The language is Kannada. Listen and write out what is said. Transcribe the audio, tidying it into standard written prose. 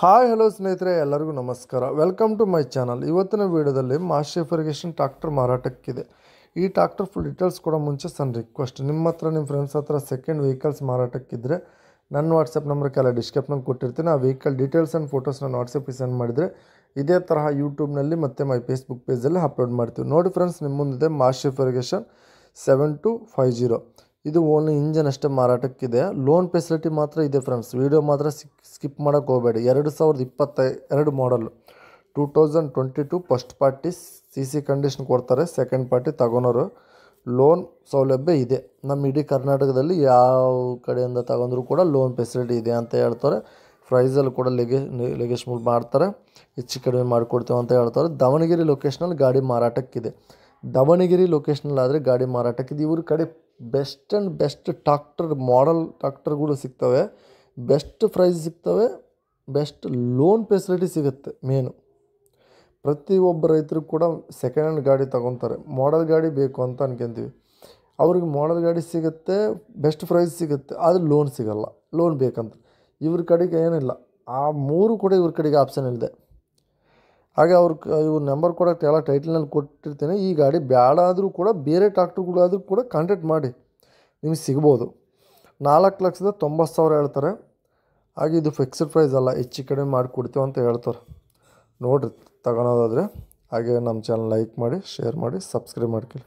ಹಾಯ್ ಹಲೋ ಸ್ನೇಹಿತರೆ, ಎಲ್ಲರಿಗೂ ನಮಸ್ಕಾರ. Welcome to my channel. ಇವತ್ತಿನ ವಿಡಿಯೋದಲ್ಲಿ ಮಾಸ್ಟರ್ ಇರಿಗೇಷನ್ ಟ್ರಾಕ್ಟರ್ ಮಾರಾಟಕ್ಕಿದೆ. ಈ ಟ್ರಾಕ್ಟರ್ ಫುಲ್ ಡೀಟೇಲ್ಸ್ ಕೊಡೋ ಮುಂಚೆ ಸಣ್ಣ ರಿಕ್ವೆಸ್ಟ್, ನಿಮ್ಮ ಹತ್ರ ನಿಮ್ಮ ಫ್ರೆಂಡ್ಸ್ ಹತ್ರ ಸೆಕೆಂಡ್ ವೆಹಿಕಲ್ಸ್ ಮಾರಾಟಕ್ಕಿದ್ರೆ ನನ್ನ ವಾಟ್ಸಪ್ ನಂಬರ್ ಕೆಲ ಡಿಸ್ಕ್ರಿಪ್ಷನ್ ಕೊಟ್ಟಿರ್ತೀನಿ. ಆ ವೆಹಿಕಲ್ ಡೀಟೇಲ್ಸ್ ಆ್ಯಂಡ್ ಫೋಟೋಸ್ ನಾನು ವಾಟ್ಸಪ್ಗೆ ಸೆಂಡ್ ಮಾಡಿದರೆ ಇದೇ ತರಹ ಯೂಟ್ಯೂಬ್ನಲ್ಲಿ ಮತ್ತು ಮೈ ಫೇಸ್ಬುಕ್ ಪೇಜಲ್ಲಿ ಅಪ್ಲೋಡ್ ಮಾಡ್ತೀವಿ. ನೋಡಿ ಫ್ರೆಂಡ್ಸ್, ನಿಮ್ಮ ಮುಂದಿದೆ ಮಾಸ್ಟರ್ ಇರಿಗೇಷನ್ 7250. ಇದು ಓನ್ಲಿ ಇಂಜನ್ ಅಷ್ಟೇ ಮಾರಾಟಕ್ಕಿದೆ. ಲೋನ್ ಫೆಸಿಲಿಟಿ ಮಾತ್ರ ಇದೆ ಫ್ರೆಂಡ್ಸ್. ವೀಡಿಯೋ ಮಾತ್ರ ಸ್ಕಿಪ್ ಮಾಡೋಕ್ಕೆ ಹೋಗಬೇಡಿ. 2022 ಮಾಡಲು 2022 ಫಸ್ಟ್ ಪಾರ್ಟಿ CC ಕಂಡೀಷನ್ ಕೊಡ್ತಾರೆ. ಸೆಕೆಂಡ್ ಪಾರ್ಟಿ ತಗೊಳೋರು ಲೋನ್ ಸೌಲಭ್ಯ ಇದೆ. ನಮ್ಮ ಇಡೀ ಕರ್ನಾಟಕದಲ್ಲಿ ಯಾವ ಕಡೆಯಿಂದ ತಗೊಂಡ್ರೂ ಕೂಡ ಲೋನ್ ಫೆಸಿಲಿಟಿ ಇದೆ ಅಂತ ಹೇಳ್ತಾರೆ. ಪ್ರೈಸಲ್ಲಿ ಕೂಡ ಲೆಗೆಶ್ಮೂಲ್ ಮಾಡ್ತಾರೆ, ಹೆಚ್ಚು ಕಡಿಮೆ ಮಾಡಿಕೊಡ್ತೇವೆ ಅಂತ ಹೇಳ್ತಾರೆ. ದಾವಣಗೆರೆ ಲೊಕೇಶನಲ್ಲಿ ಗಾಡಿ ಮಾರಾಟಕ್ಕಿದೆ. ದಾವಣಗೆರೆ ಲೊಕೇಶನಲ್ಲಿ ಆದರೆ ಗಾಡಿ ಮಾರಾಟಕ್ಕಿದೆ. ಇವ್ರ ಕಡೆ best and best tractor model ಟ್ರಾಕ್ಟರ್ಗಳು ಸಿಗ್ತವೆ, ಬೆಸ್ಟ್ ಪ್ರೈಸ್ ಸಿಗ್ತವೆ, ಬೆಸ್ಟ್ ಲೋನ್ ಫೆಸಿಲಿಟಿ ಸಿಗುತ್ತೆ. ಮೇನು ಪ್ರತಿಯೊಬ್ಬ ರೈತರು ಕೂಡ ಸೆಕೆಂಡ್ ಹ್ಯಾಂಡ್ ಗಾಡಿ ತೊಗೊತಾರೆ. ಮಾಡೆಲ್ ಗಾಡಿ ಬೇಕು ಅಂತ ಅನ್ಕೊಂತೀವಿ, ಅವ್ರಿಗೆ ಮಾಡೆಲ್ ಗಾಡಿ ಸಿಗುತ್ತೆ, ಬೆಸ್ಟ್ ಪ್ರೈಸ್ ಸಿಗುತ್ತೆ, ಆದರೆ ಲೋನ್ ಸಿಗೋಲ್ಲ. ಲೋನ್ ಬೇಕಂತ ಇವ್ರ ಕಡೆಗೆ ಏನಿಲ್ಲ. ಆ ಮೂರು ಕೂಡ ಇವ್ರ ಕಡೆಗೆ ಆಪ್ಷನ್ ಇದೆ. ಹಾಗೆ ಇವ್ರ ನಂಬರ್ ಕೂಡ ಎಲ್ಲ ಟೈಟಲ್ನಲ್ಲಿ ಕೊಟ್ಟಿರ್ತೀನಿ. ಈ ಗಾಡಿ ಬೇಡ ಆದರೂ ಕೂಡ ಬೇರೆ ಟ್ರಾಕ್ಟರ್ಗಳಾದರೂ ಕೂಡ ಕಾಂಟ್ಯಾಕ್ಟ್ ಮಾಡಿ, ನಿಮಗೆ ಸಿಗ್ಬೋದು. 4,90,000 ಹೇಳ್ತಾರೆ. ಹಾಗೆ ಇದು ಫಿಕ್ಸ್ಡ್ ಪ್ರೈಸ್ ಅಲ್ಲ, ಹೆಚ್ಚು ಕಡಿಮೆ ಮಾಡಿಕೊಡ್ತೀವಿ ಅಂತ ಹೇಳ್ತಾರೆ. ನೋಡಿರಿ ತಗೊಳೋದಾದರೆ. ಹಾಗೆ ನಮ್ಮ ಚಾನಲ್ ಲೈಕ್ ಮಾಡಿ, ಶೇರ್ ಮಾಡಿ, ಸಬ್ಸ್ಕ್ರೈಬ್ ಮಾಡ್ಕೊಳ್ಳಿ.